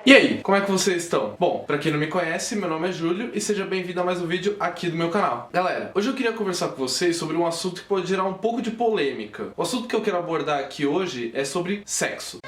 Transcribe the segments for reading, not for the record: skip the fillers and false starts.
E aí, como é que vocês estão? Bom, pra quem não me conhece, meu nome é Júlio e seja bem-vindo a mais um vídeo aqui do meu canal. Galera, hoje eu queria conversar com vocês sobre um assunto que pode gerar um pouco de polêmica. O assunto que eu quero abordar aqui hoje é sobre sexo.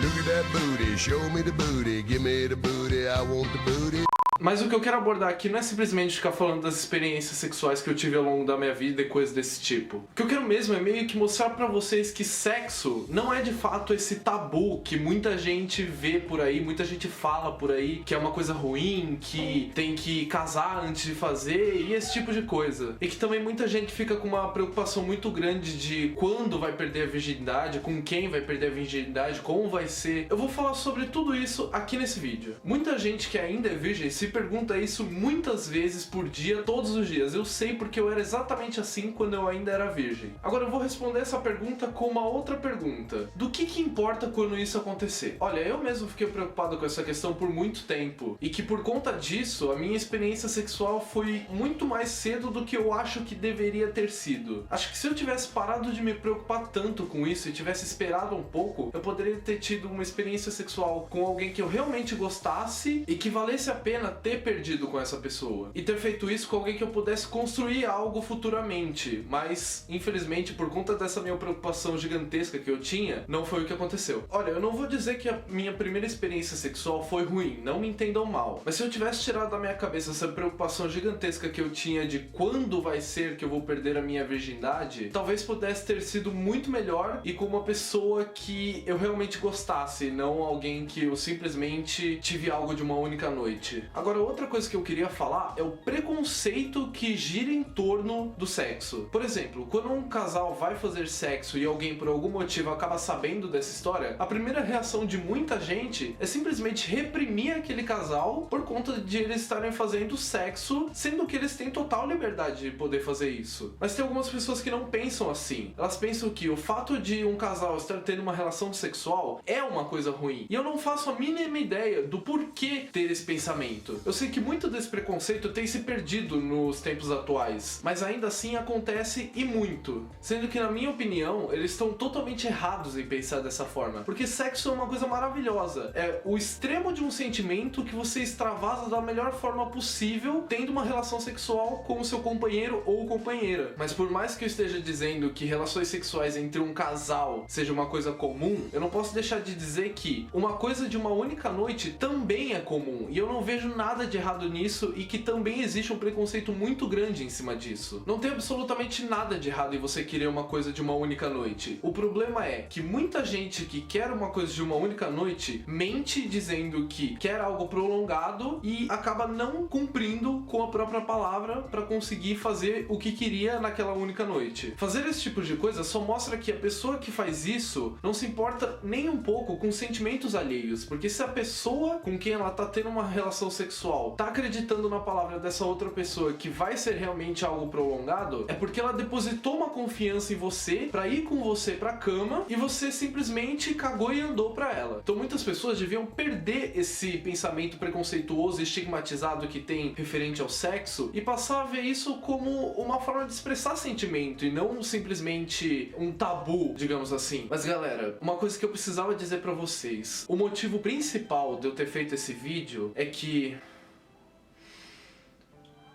Look at that booty, show me the booty, give me the booty, I want the booty. Mas o que eu quero abordar aqui não é simplesmente ficar falando das experiências sexuais que eu tive ao longo da minha vida e coisas desse tipo. O que eu quero mesmo é meio que mostrar pra vocês que sexo não é de fato esse tabu que muita gente vê por aí, muita gente fala por aí, que é uma coisa ruim, que tem que casar antes de fazer e esse tipo de coisa. E que também muita gente fica com uma preocupação muito grande de quando vai perder a virgindade, com quem vai perder a virgindade, como vai ser. Eu vou falar sobre tudo isso aqui nesse vídeo. Muita gente que ainda é virgem se pergunta isso muitas vezes por dia, todos os dias. Eu sei porque eu era exatamente assim quando eu ainda era virgem. Agora eu vou responder essa pergunta com uma outra pergunta. Do que importa quando isso acontecer? Olha, eu mesmo fiquei preocupado com essa questão por muito tempo. E que por conta disso, a minha experiência sexual foi muito mais cedo do que eu acho que deveria ter sido. Acho que se eu tivesse parado de me preocupar tanto com isso e tivesse esperado um pouco, eu poderia ter tido uma experiência sexual com alguém que eu realmente gostasse e que valesse a pena ter perdido com essa pessoa e ter feito isso com alguém que eu pudesse construir algo futuramente, mas infelizmente por conta dessa minha preocupação gigantesca que eu tinha, não foi o que aconteceu. Olha, eu não vou dizer que a minha primeira experiência sexual foi ruim, não me entendam mal, mas se eu tivesse tirado da minha cabeça essa preocupação gigantesca que eu tinha de quando vai ser que eu vou perder a minha virgindade, talvez pudesse ter sido muito melhor e com uma pessoa que eu realmente gostasse, não alguém que eu simplesmente tive algo de uma única noite. Agora, outra coisa que eu queria falar é o preconceito que gira em torno do sexo. Por exemplo, quando um casal vai fazer sexo e alguém por algum motivo acaba sabendo dessa história, a primeira reação de muita gente é simplesmente reprimir aquele casal por conta de eles estarem fazendo sexo, sendo que eles têm total liberdade de poder fazer isso. Mas tem algumas pessoas que não pensam assim. Elas pensam que o fato de um casal estar tendo uma relação sexual é uma coisa ruim. E eu não faço a mínima ideia do porquê ter esse pensamento. Eu sei que muito desse preconceito tem se perdido nos tempos atuais, mas ainda assim acontece e muito. Sendo que, na minha opinião, eles estão totalmente errados em pensar dessa forma. Porque sexo é uma coisa maravilhosa. É o extremo de um sentimento que você extravasa da melhor forma possível, tendo uma relação sexual com o seu companheiro ou companheira. Mas por mais que eu esteja dizendo que relações sexuais entre um casal seja uma coisa comum, eu não posso deixar de dizer que uma coisa de uma única noite também é comum. E eu não vejo nada de errado nisso e que também existe um preconceito muito grande em cima disso. Não tem absolutamente nada de errado em você querer uma coisa de uma única noite. O problema é que muita gente que quer uma coisa de uma única noite mente dizendo que quer algo prolongado e acaba não cumprindo com a própria palavra para conseguir fazer o que queria naquela única noite. Fazer esse tipo de coisa só mostra que a pessoa que faz isso não se importa nem um pouco com sentimentos alheios, porque se a pessoa com quem ela tá tendo uma relação sexual tá acreditando na palavra dessa outra pessoa que vai ser realmente algo prolongado, é porque ela depositou uma confiança em você pra ir com você pra cama e você simplesmente cagou e andou pra ela. Então muitas pessoas deviam perder esse pensamento preconceituoso e estigmatizado que tem referente ao sexo e passar a ver isso como uma forma de expressar sentimento e não simplesmente um tabu, digamos assim. Mas galera, uma coisa que eu precisava dizer pra vocês, o motivo principal de eu ter feito esse vídeo é que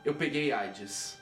eu peguei AIDS.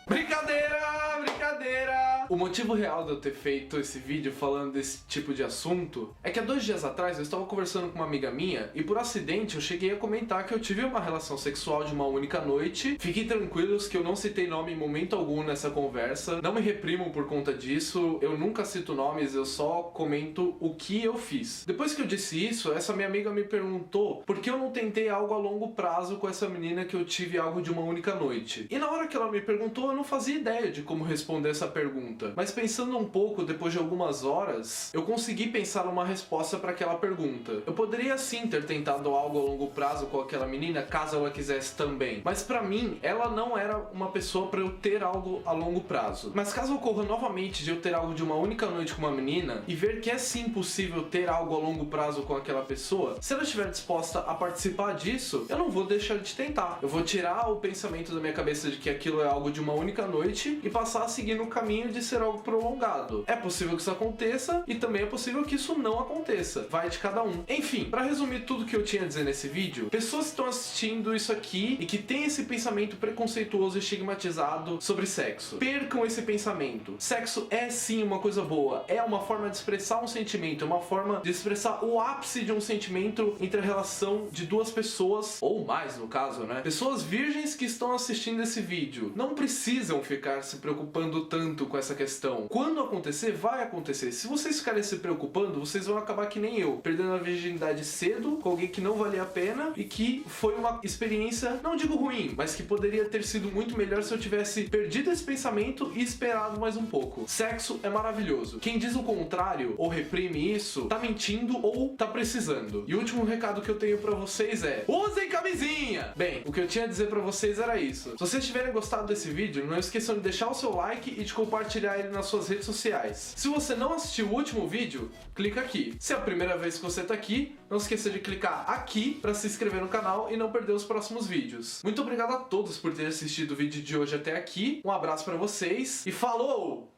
Brincadeira, brincadeira! O motivo real de eu ter feito esse vídeo falando desse tipo de assunto é que há 2 dias atrás eu estava conversando com uma amiga minha e por acidente eu cheguei a comentar que eu tive uma relação sexual de uma única noite. Fiquem tranquilos que eu não citei nome em momento algum nessa conversa, não me reprimam por conta disso, eu nunca cito nomes, eu só comento o que eu fiz. Depois que eu disse isso, essa minha amiga me perguntou por que eu não tentei algo a longo prazo com essa menina que eu tive algo de uma única noite. E na hora que ela me perguntou, eu não fazia ideia de como responder essa pergunta. Mas pensando um pouco, depois de algumas horas, eu consegui pensar numa resposta para aquela pergunta. Eu poderia sim ter tentado algo a longo prazo com aquela menina, caso ela quisesse também. Mas pra mim, ela não era uma pessoa para eu ter algo a longo prazo. Mas caso ocorra novamente de eu ter algo de uma única noite com uma menina, e ver que é sim possível ter algo a longo prazo com aquela pessoa, se ela estiver disposta a participar disso, eu não vou deixar de tentar. Eu vou tirar o pensamento da minha cabeça de que aquilo é algo de uma única noite e passar a seguir no caminho de ser algo prolongado. É possível que isso aconteça e também é possível que isso não aconteça. Vai de cada um. Enfim, pra resumir tudo que eu tinha a dizer nesse vídeo, pessoas que estão assistindo isso aqui e que têm esse pensamento preconceituoso e estigmatizado sobre sexo, percam esse pensamento. Sexo é sim uma coisa boa, é uma forma de expressar um sentimento, é uma forma de expressar o ápice de um sentimento entre a relação de duas pessoas, ou mais no caso, né? Pessoas virgens que estão assistindo esse vídeo não precisam ficar se preocupando tanto com essa questão. Quando acontecer, vai acontecer. Se vocês ficarem se preocupando, vocês vão acabar que nem eu, perdendo a virgindade cedo, com alguém que não valia a pena e que foi uma experiência, não digo ruim, mas que poderia ter sido muito melhor se eu tivesse perdido esse pensamento e esperado mais um pouco. Sexo é maravilhoso. Quem diz o contrário ou reprime isso, tá mentindo ou tá precisando. E o último recado que eu tenho pra vocês é: usem camisinha! Bem, o que eu tinha a dizer pra vocês era isso. Se vocês tiverem gostado desse vídeo, não esqueçam de deixar o seu like e de compartilhar ele nas suas redes sociais. Se você não assistiu o último vídeo, clica aqui. Se é a primeira vez que você tá aqui, não esqueça de clicar aqui pra se inscrever no canal e não perder os próximos vídeos. Muito obrigado a todos por terem assistido o vídeo de hoje até aqui. Um abraço pra vocês e falou!